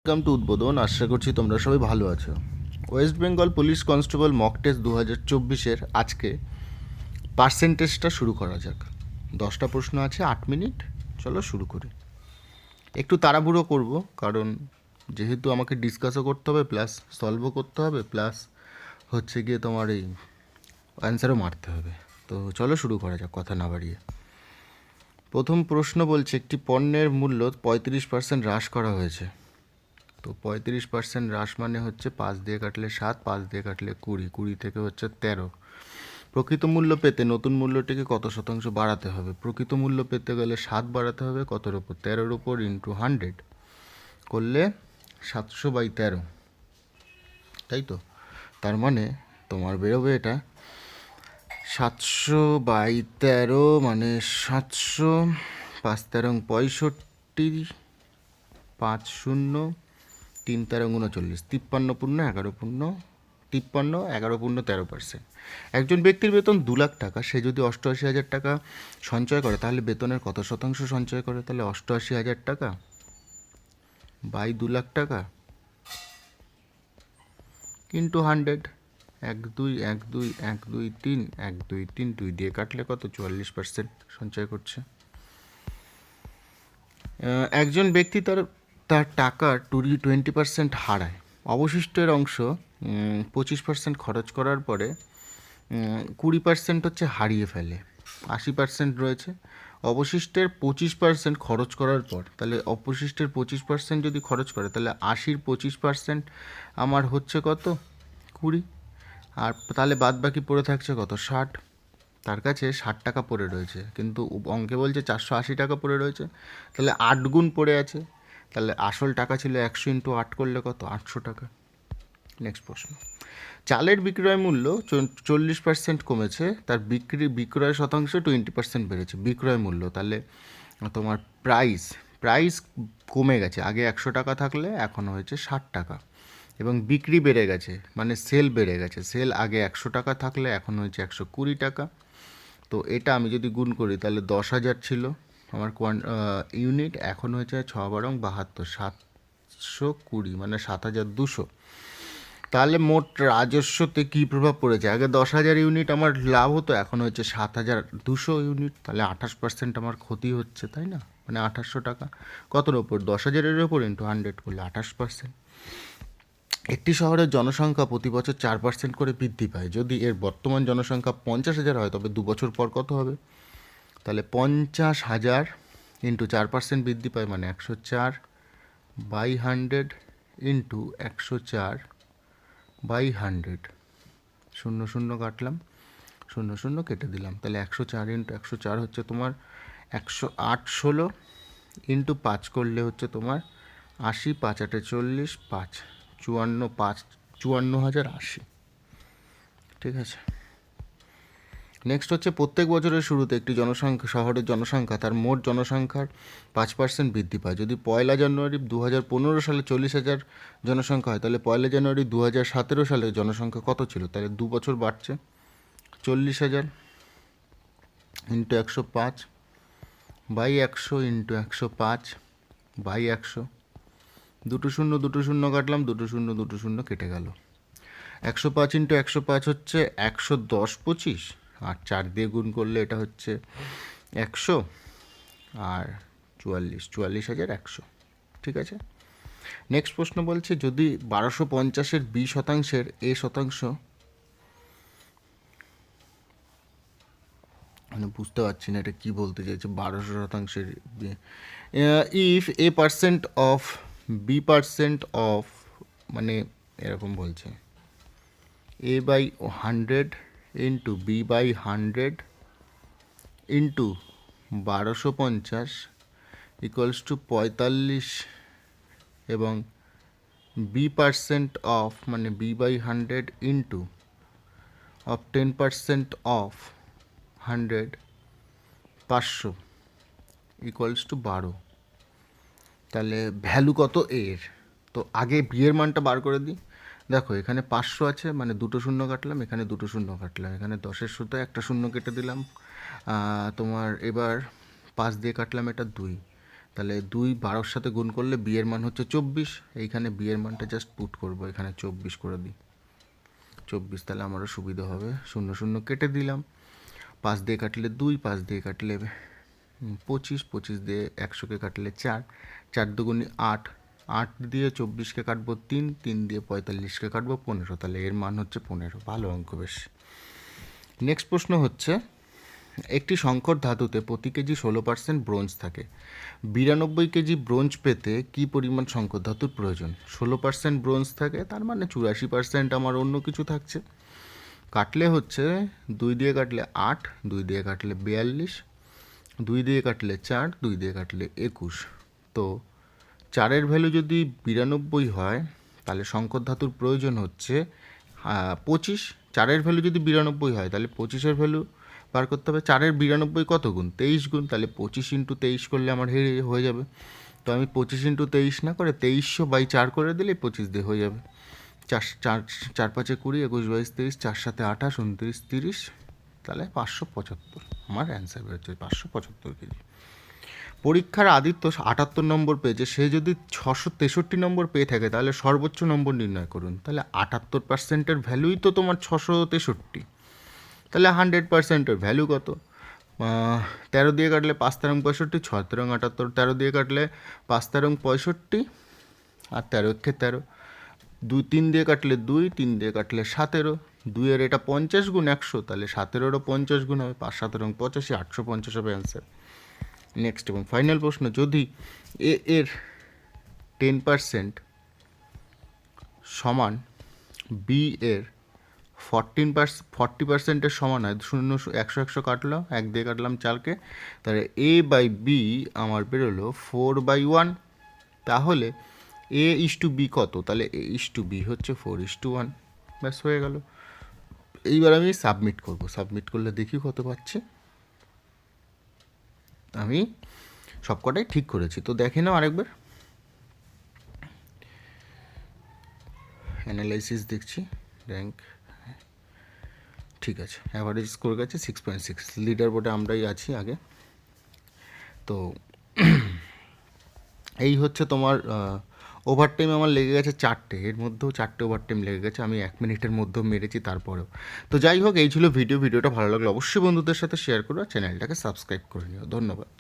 Welcome to উদ্বোধন। আশা করছি তোমরা সবাই ভালো আছো। West Bengal police constable mock test 2024-এর আজকে পার্সেন্টেজটা শুরু করা যাক। 10টা প্রশ্ন আছে, 8 মিনিট। চলো শুরু করি। একটু তাড়াহুড়ো করব, কারণ যেহেতু আমাকে ডিসকাসও করতে হবে, প্লাস সলভও করতে হবে, প্লাস হচ্ছে গিয়ে তোমার এই অ্যান্সারও মারতে হবে। তো চলো শুরু করা যাক কথা না বাড়িয়ে। প্রথম প্রশ্ন বলছে, একটি পণ্যের মূল্য 35% হ্রাস করা হয়েছে। তো 35% হ্রাস মানে হচ্ছে 5 দিয়ে কাটলে 7, 5 দিয়ে কাটলে 20, 20 থেকে হচ্ছে 13। প্রকৃত মূল্য পেতে নতুন মূল্যটিকে কত শতাংশ বাড়াতে হবে? প্রকৃত মূল্য পেতে গেলে 7 বাড়াতে হবে কতর ওপর? 13-র উপর ইন্টু 100 করলে 700/13, তাই তো? তার মানে তোমার বেরোবে এটা 700/13 মানে 700, 5 13 65, 5 0, 3 13 39, 53 পূর্ণ 11 পূর্ণ 53, 11 পূর্ণ 13%। একজন ব্যক্তির বেতন 2 লাখ টাকা, সে যদি 88,000 টাকা সঞ্চয় করে তাহলে বেতনের কত শতাংশ সঞ্চয় করে? তাহলে 88,000 টাকা বাই 2 লাখ টাকা ইন্টু 100, 1 2 1 2 1 2 3 1 2 3, 2 দিয়ে কাটলে কত? 44% সঞ্চয় করছে। একজন ব্যক্তি তার তার টাকার 20% হারায়, অবশিষ্টের অংশ 25% খরচ করার পরে 20% হচ্ছে হারিয়ে ফেলে, 80% রয়েছে। অবশিষ্টের 25% খরচ করার পর, তাহলে অবশিষ্টের 25% যদি খরচ করে তাহলে 80-র 25% আমার হচ্ছে কত? 20। আর তাহলে বাদ বাকি পড়ে থাকছে কত? 60। তার কাছে 60 টাকা পড়ে রয়েছে, কিন্তু অঙ্কে বলছে 480 টাকা পড়ে রয়েছে, তাহলে 8 গুণ পড়ে আছে। তাহলে আসল টাকা ছিল 100 ইন্টু 8 করলে কত? 800 টাকা। নেক্সট প্রশ্ন, চালের বিক্রয় মূল্য 40% কমেছে, তার বিক্রয় শতাংশ 20% বেড়েছে। বিক্রয় মূল্য তাহলে তোমার প্রাইস কমে গেছে, আগে 100 টাকা থাকলে এখন হয়েছে 60 টাকা। এবং বিক্রি বেড়ে গেছে মানে সেল বেড়ে গেছে, সেল আগে 100 টাকা থাকলে এখন হয়েছে 120 টাকা। তো এটা আমি যদি গুণ করি তাহলে 10,000 ছিল আমার ইউনিট, এখন হয়েছে 6×72, 720 মানে 7,200। তাহলে মোট রাজস্বতে কী প্রভাব পড়েছে? আগে 10,000 ইউনিট আমার লাভ হতো, এখন হচ্ছে 7,200 ইউনিট, তাহলে 28% আমার ক্ষতি হচ্ছে, তাই না? মানে 2800 টাকা কতর ওপর? 10,000-এর ওপর ইন্টু 100 করলে 28%। একটি শহরের জনসংখ্যা প্রতি বছর 4% করে বৃদ্ধি পায়, যদি এর বর্তমান জনসংখ্যা 50,000 হয় তবে 2 বছর পর কত হবে? তাহলে 50,000 ইন্টু 4% বৃদ্ধি পায় মানে 104/100 ইন্টু 104/100, 0 0 কাটলাম, 0 0 কেটে দিলাম, তাহলে 104 ইন্টু 104 হচ্ছে তোমার 108 16 ইন্টু 5 করলে হচ্ছে তোমার 80, 5 8 40, 5 54, 5 54,080। ঠিক আছে। নেক্সট হচ্ছে, প্রত্যেক বছরের শুরুতে একটি শহরের জনসংখ্যা তার মোট জনসংখ্যার 5% বৃদ্ধি পায়। যদি 1 জানুয়ারি 2015 সালে 40,000 জনসংখ্যা হয়, তাহলে 1 জানুয়ারি 2017 সালে জনসংখ্যা কত ছিল? তাহলে 2 বছর বাড়ছে, 40,000 ইন্টু 105/100 ইন্টু 105/100, 2 0 2 0 কাটলাম, 2 0 2 0 কেটে গেল। 105 ইন্টু 105 হচ্ছে 110 25, আর 4 দিয়ে গুণ করলে এটা হচ্ছে 100, আর 44,100। ঠিক আছে। নেক্সট প্রশ্ন বলছে, যদি 1250-এর বি শতাংশের এ শতাংশ, মানে বুঝতে পারছি না এটা কি বলতে চাইছে, 1200% if A% of B% of, মানে এরকম বলছে A/100 into B/100 into 1250 equals to 45, এবং B% অফ মানে B/100 into of 10% of 100 500 equals to 12। তাহলে ভ্যালু কত এর? তো আগে বি এর মানটা বার করে দিই। দেখো এখানে 500 আছে, মানে 2 শূন্য কাটলাম, এখানে 2 শূন্য কাটলাম, এখানে 10-এর সুতো একটা শূন্য কেটে দিলাম। তোমার এবার 5 দিয়ে কাটলাম, এটা 2, তাহলে 2 12-র সাথে গুণ করলে বি এর মান হচ্ছে 24। এইখানে বি এর মানটা জাস্ট পুট করব, এখানে 24 করে দিই, 24। তাহলে আমারও সুবিধা হবে, 0 0 কেটে দিলাম, 5 দিয়ে কাটলে 2, 5 দিয়ে কাটলে 25, 25 দিয়ে 100কে কাটলে 4, 4 দুগুণে 8, 8 দিয়ে 24কে কাটবো 3, 3 দিয়ে 45কে কাটবো 15। তাহলে এর মান হচ্ছে 15। ভালো অঙ্ক বেশ। নেক্সট প্রশ্ন হচ্ছে, একটি সংকর ধাতুতে প্রতি কেজি 16% ব্রোঞ্জ থাকে। 92 কেজি ব্রোঞ্জ পেতে কি পরিমাণ সংকর ধাতুর প্রয়োজন? 16% ব্রোঞ্জ থাকে, তার মানে 84% আমার অন্য কিছু থাকছে। কাটলে হচ্ছে 2 দিয়ে কাটলে 8, 2 দিয়ে কাটলে 42, 2 দিয়ে কাটলে 4, 2 দিয়ে কাটলে 21। তো 4-এর ভ্যালু যদি 92 হয় তাহলে সংকর ধাতুর প্রয়োজন হচ্ছে 25। 4-এর ভ্যালু যদি 92 হয় তাহলে 25-এর ভ্যালু বার করতে হবে। 4-এর 92 কত গুণ? 23 গুণ। তাহলে 25 × 23 করলে আমার হয়ে যাবে। তো আমি 25 × 23 না করে 2300/4 করে দিলেই 25 দিয়ে হয়ে যাবে। 4 4 4 5 20, 21 22 23, 4 7 28, 29 30, তাহলে 575 আমার অ্যান্সার বেরোচ্ছে, 575 কেজি। পরীক্ষার আদিত্য 78 নম্বর পেয়েছে, সে যদি 663 নম্বর পেয়ে থাকে তাহলে সর্বোচ্চ নম্বর নির্ণয় করুন। তাহলে 78%-এর ভ্যালুই তো তোমার 663, তাহলে 100%-এর ভ্যালু কত? 13 দিয়ে কাটলে 5 তেরং 65, 6 তেরং 78, 13 দিয়ে কাটলে 5 তেরং 65 আর 13 একে 13, 2 3 দিয়ে কাটলে 2, 3 দিয়ে কাটলে 17, 2-এর এটা 50 গুণ 100, তাহলে 17-এরও 50 গুণ হবে, 5 7 রং 85, 850 হবে অ্যান্সার। নেক্সট এবং ফাইনাল প্রশ্ন, যদি এ এর 10% সমান বি এর 40%-এর সমান হয়, 0 100 100 কাটলো, 1 দিয়ে কাটলাম 4কে, তাহলে A/B আমার বেরোলো 4/1। তাহলে A/B কত? তাহলে A/B হচ্ছে 4:1। ব্যাস হয়ে গেল। এইবার আমি সাবমিট করব, সাবমিট করলে দেখি কত পাচ্ছি। আমি সবকটাই ঠিক করেছি, তো দেখে নাও আরেকবার। অ্যানালাইসিস দেখছি, র্যাঙ্ক ঠিক আছে, অ্যাভারেজ স্কোর গেছে 6.6, লিডার বোর্ডে আমরাই আছি আগে। তো এই হচ্ছে তোমার ওভারটাইম আমার লেগে গেছে 4টে, এর মধ্যেও 4টে ওভারটাইম লেগে গেছে, আমি 1 মিনিটের মধ্যেও মেরেছি তারপরেও। তো যাই হোক, এই ছিল ভিডিওটা ভালো লাগলে অবশ্যই বন্ধুদের সাথে শেয়ার করো, চ্যানেলটাকে সাবস্ক্রাইব করে নিও। ধন্যবাদ।